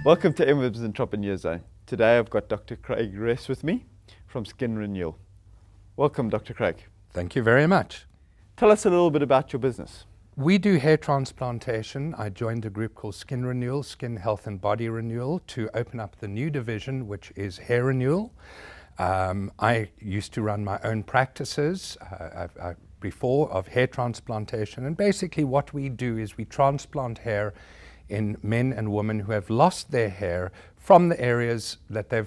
Welcome to MWEB's Entrepreneur Zone. Today I've got Dr. Craig Ress with me from Hair Renewal. Welcome, Dr. Craig. Thank you very much. Tell us a little bit about your business. We do hair transplantation. I joined a group called Skin Renewal, Skin Health and Body Renewal, to open up the new division, which is Hair Renewal. I used to run my own practices before of hair transplantation, and basically what we do is we transplant hair in men and women who have lost their hair from the areas that they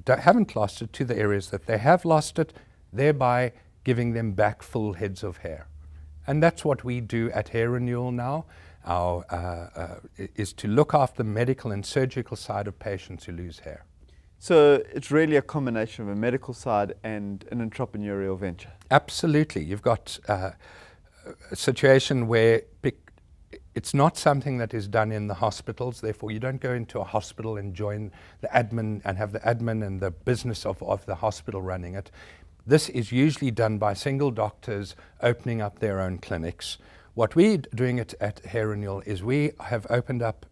haven't lost it to the areas that they have lost it, thereby giving them back full heads of hair. And that's what we do at Hair Renewal now, is to look after the medical and surgical side of patients who lose hair. So it's really a combination of a medical side and an entrepreneurial venture. Absolutely. You've got a situation where it's not something that is done in the hospitals, therefore you don't go into a hospital and join the admin and have the admin and the business of the hospital running it. This is usually done by single doctors opening up their own clinics. What we're doing at Hair Renewal is we are opening up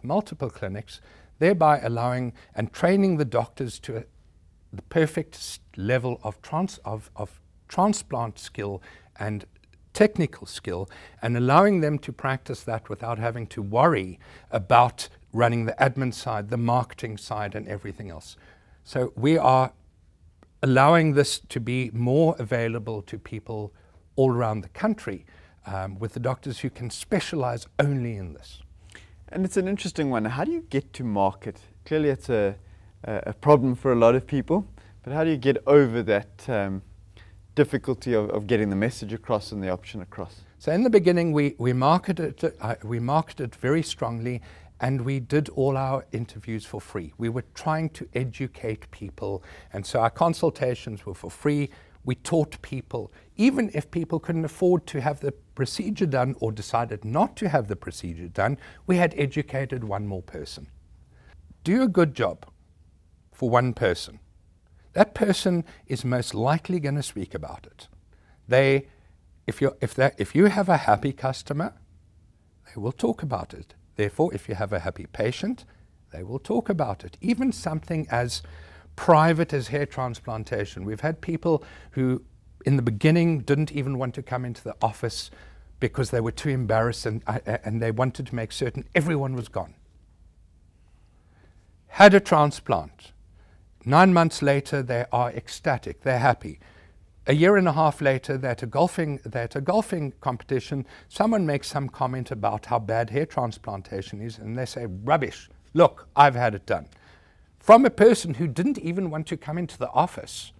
multiple clinics, thereby allowing and training the doctors to the perfect level of transplant skill and technical skill, and allowing them to practice that without having to worry about running the admin side, the marketing side, and everything else. So we are allowing this to be more available to people all around the country, with the doctors who can specialize only in this. And it's an interesting one. How do you get to market? Clearly it's a problem for a lot of people, but how do you get over that difficulty of getting the message across and the option across? So in the beginning we marketed very strongly, and we did all our interviews for free. We were trying to educate people, and so our consultations were for free. We taught people, even if people couldn't afford to have the procedure done or decided not to have the procedure done, we had educated one more person. Do a good job for one person. That person is most likely going to speak about it. If you have a happy customer, they will talk about it. Therefore, if you have a happy patient, they will talk about it. Even something as private as hair transplantation. We've had people who in the beginning didn't even want to come into the office because they were too embarrassed, and they wanted to make certain everyone was gone. Had a transplant. 9 months later, they are ecstatic, they're happy. A year and a half later, they're at a golfing competition. Someone makes some comment about how bad hair transplantation is, and they say, rubbish, look, I've had it done. From a person who didn't even want to come into the office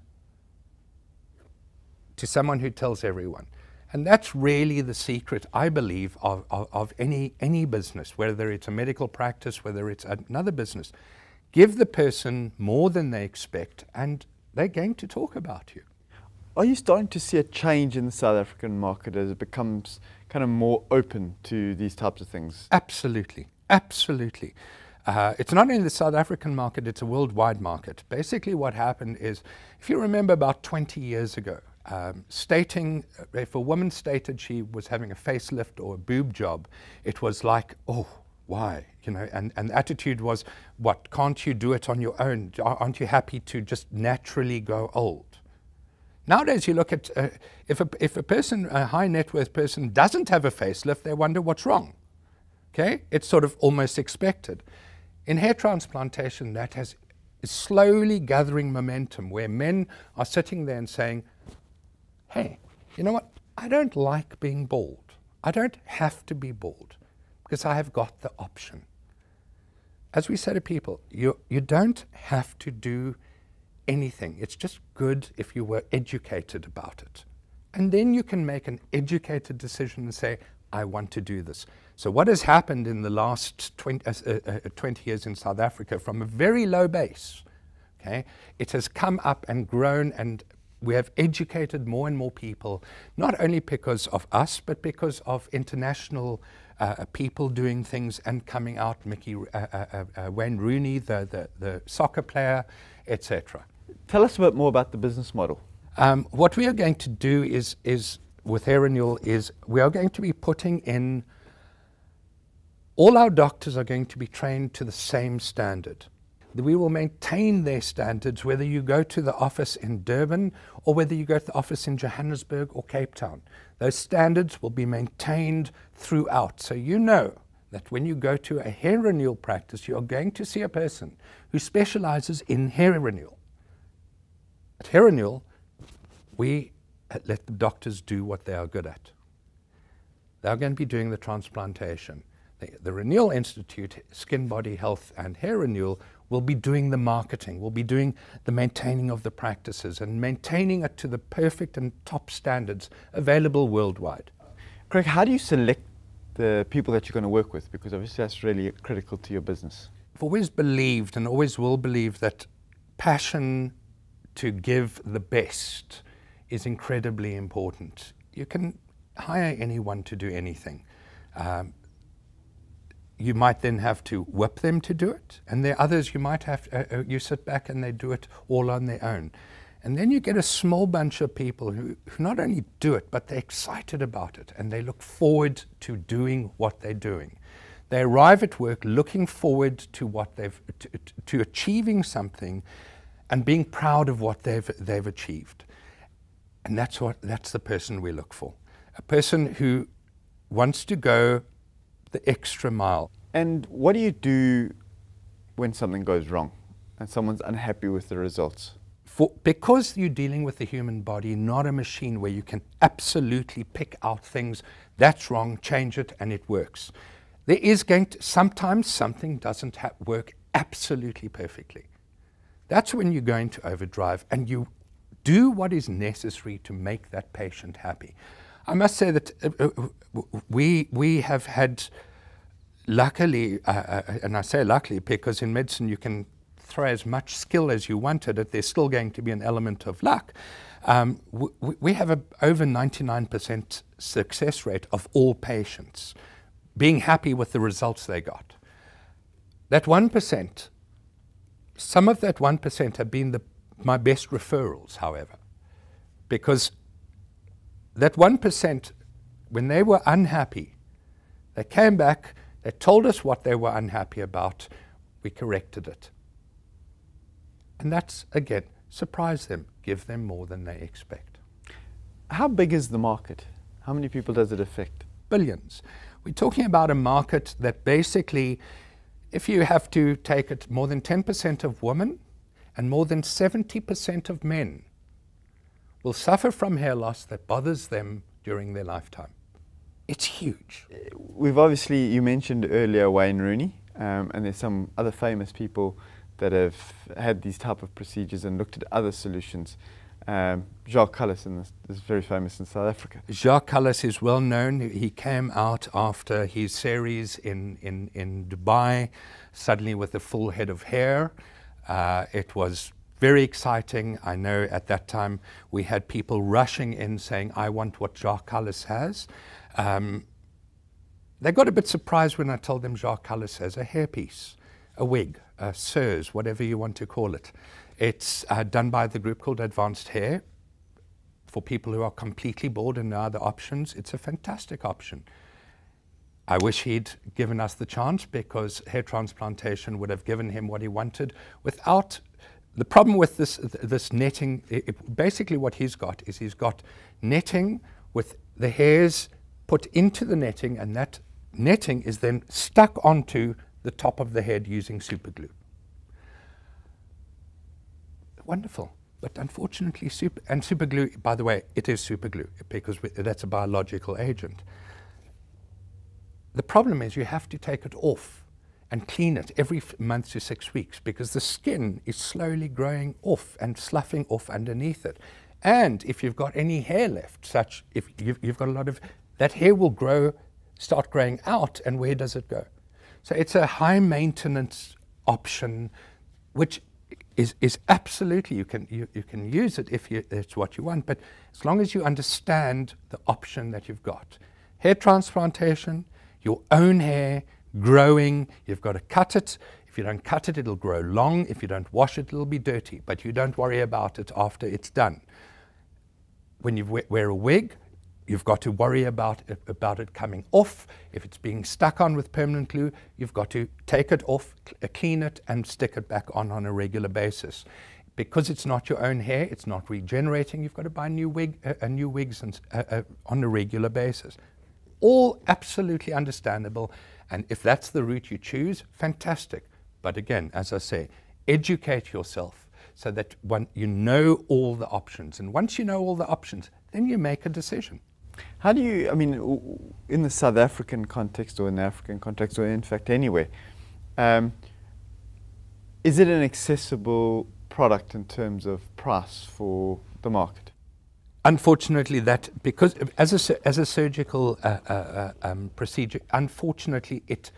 to someone who tells everyone. And that's really the secret, I believe, of any business, whether it's a medical practice, whether it's another business. Give the person more than they expect, and they're going to talk about you. Are you starting to see a change in the South African market as it becomes kind of more open to these types of things? Absolutely, absolutely. It's not only the South African market, it's a worldwide market. Basically what happened is, if you remember about 20 years ago, if a woman stated she was having a facelift or a boob job, it was like, oh, why? You know, and the attitude was, what, can't you do it on your own? Aren't you happy to just naturally go old? Nowadays you look at, if a person, a high net worth person, doesn't have a facelift, they wonder what's wrong. Okay? It's sort of almost expected. In hair transplantation, that is slowly gathering momentum, where men are sitting there and saying, hey, you know what? I don't like being bald. I don't have to be bald because I have got the option. As we say to people, you don't have to do anything. It's just good if you were educated about it. And then you can make an educated decision and say, I want to do this. So what has happened in the last 20 years in South Africa, from a very low base, okay, it has come up and grown, and we have educated more and more people, not only because of us, but because of international people doing things and coming out, Wayne Rooney, the soccer player, etc. Tell us a bit more about the business model. What we are going to do is with Hair Renewal is we are going to be putting in All our doctors are going to be trained to the same standard. We will maintain their standards whether you go to the office in Durban or whether you go to the office in Johannesburg or Cape Town. Those standards will be maintained throughout. So you know that when you go to a hair renewal practice, you are going to see a person who specializes in hair renewal. At Hair Renewal, we let the doctors do what they are good at. They're going to be doing the transplantation. The Renewal Institute, Skin, Body Health and Hair Renewal will be doing the marketing, will be doing the maintaining of the practices and maintaining it to the perfect and top standards available worldwide. Craig, how do you select the people that you're going to work with? Because obviously that's really critical to your business. I've always believed and always will believe that passion to give the best is incredibly important. You can hire anyone to do anything. You might then have to whip them to do it, and there are others you might have, you sit back and they do it all on their own. And then you get a small bunch of people who not only do it, but they're excited about it, and they look forward to doing what they're doing. They arrive at work looking forward to what to achieving something and being proud of what they've achieved. And that's the person we look for. A person who wants to go the extra mile. And what do you do when something goes wrong and someone's unhappy with the results? Because you're dealing with the human body, not a machine where you can absolutely pick out things, that's wrong, change it, and it works. There is sometimes something doesn't work absolutely perfectly. That's when you're going to overdrive and you do what is necessary to make that patient happy. I must say that we have had, luckily, and I say luckily because in medicine you can throw as much skill as you wanted it, there's still going to be an element of luck. We have over 99% success rate of all patients being happy with the results they got. That 1%, some of that 1% have been my best referrals, however, because that 1%, when they were unhappy, they came back, they told us what they were unhappy about, we corrected it. And that's, again, surprise them, give them more than they expect. How big is the market? How many people does it affect? Billions. We're talking about a market that basically, if you have to take it, more than 10% of women and more than 70% of men will suffer from hair loss that bothers them during their lifetime. It's huge. We've obviously, you mentioned earlier Wayne Rooney, and there's some other famous people that have had these type of procedures and looked at other solutions. Jacques Cullis is very famous in South Africa. Jacques Cullis is well known. He came out after his series in Dubai, suddenly with a full head of hair. It was very exciting. I know at that time we had people rushing in saying, I want what Jacques Cullis has. They got a bit surprised when I told them Jacques Cullis has a hairpiece, a wig, a CERS, whatever you want to call it. It's done by the group called Advanced Hair. For people who are completely bald and no other options, it's a fantastic option. I wish he'd given us the chance because hair transplantation would have given him what he wanted without. The problem with this netting, basically what he's got is he's got netting with the hairs put into the netting, and that netting is then stuck onto the top of the head using super glue. Wonderful. But unfortunately, super glue, by the way, it is super glue because that's a biological agent. The problem is you have to take it off and clean it every month to 6 weeks because the skin is slowly growing off and sloughing off underneath it. And if you've got any hair left, if you've got a lot of, that hair will start growing out, and where does it go? So it's a high maintenance option, which is absolutely, you can use it if it's what you want, but as long as you understand the option that you've got. Hair transplantation, your own hair, growing, you've got to cut it. If you don't cut it, it'll grow long. If you don't wash it, it'll be dirty, but you don't worry about it after it's done. When you wear a wig, You've got to worry about it coming off. If it's being stuck on with permanent glue, you've got to take it off, clean it, and stick it back on a regular basis. Because it's not your own hair, it's not regenerating, you've got to buy new wigs on a regular basis. All absolutely understandable, and if that's the route you choose, fantastic. But again, as I say, educate yourself so that you know all the options. And once you know all the options, then you make a decision. How do you, I mean, in the South African context or in the African context or in fact anywhere, is it an accessible product in terms of price for the market? Unfortunately, because as a surgical procedure, unfortunately, it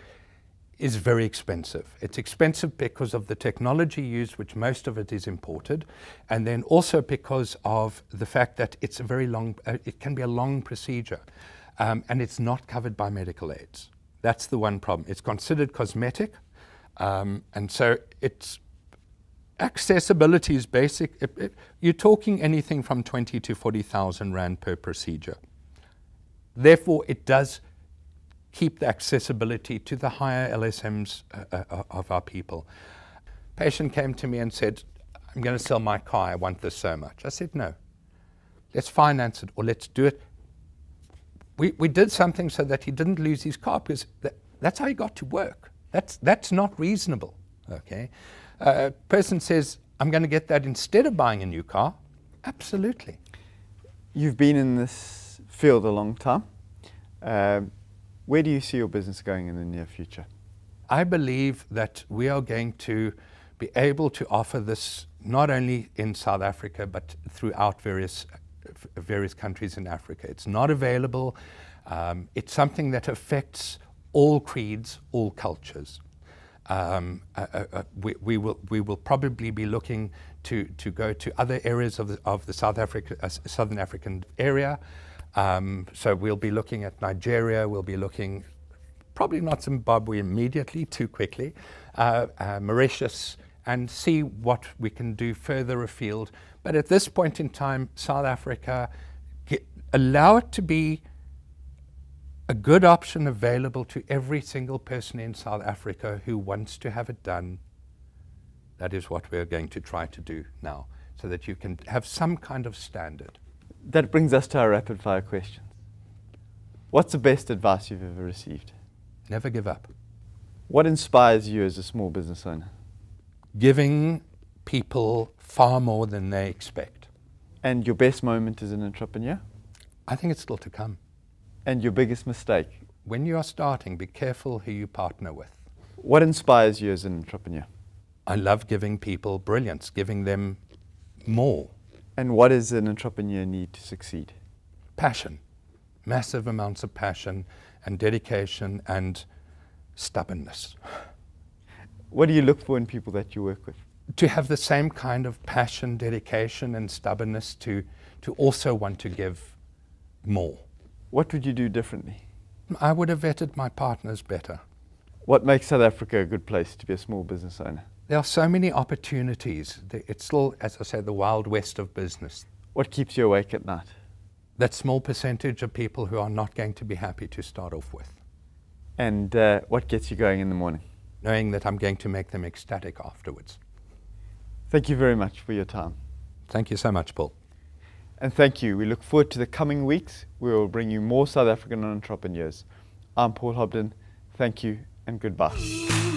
is very expensive. It's expensive because of the technology used, which most of it is imported, and then also because of the fact that it's a very long, it can be a long procedure, and it's not covered by medical aids. That's the one problem. It's considered cosmetic, and so it's accessibility is basic. You're talking anything from 20 to 40,000 Rand per procedure. Therefore, it does keep the accessibility to the higher LSMs of our people. Patient came to me and said, I'm going to sell my car, I want this so much. I said, no, let's finance it or let's do it. We did something so that he didn't lose his car because that's how he got to work. That's not reasonable, okay? Person says, I'm going to get that instead of buying a new car. Absolutely. You've been in this field a long time. Where do you see your business going in the near future? I believe that we are going to be able to offer this not only in South Africa, but throughout various countries in Africa. It's not available. It's something that affects all creeds, all cultures. We will probably be looking to go to other areas of the Southern African area. So we'll be looking at Nigeria, we'll be looking, probably not Zimbabwe immediately, too quickly, Mauritius, and see what we can do further afield. But at this point in time, South Africa, allow it to be a good option available to every single person in South Africa who wants to have it done. That is what we're going to try to do now, so that you can have some kind of standard. That brings us to our rapid fire questions. What's the best advice you've ever received? Never give up. What inspires you as a small business owner? Giving people far more than they expect. And your best moment as an entrepreneur? I think it's still to come. And your biggest mistake? When you are starting, be careful who you partner with. What inspires you as an entrepreneur? I love giving people brilliance, giving them more. And what does an entrepreneur need to succeed? Passion, massive amounts of passion and dedication and stubbornness. What do you look for in people that you work with? To have the same kind of passion, dedication and stubbornness to also want to give more. What would you do differently? I would have vetted my partners better. What makes South Africa a good place to be a small business owner? There are so many opportunities. It's still, as I say, the wild west of business. What keeps you awake at night? That small percentage of people who are not going to be happy to start off with. And what gets you going in the morning? Knowing that I'm going to make them ecstatic afterwards. Thank you very much for your time. Thank you so much, Paul. And thank you. We look forward to the coming weeks. We will bring you more South African entrepreneurs. I'm Paul Hobden. Thank you and goodbye.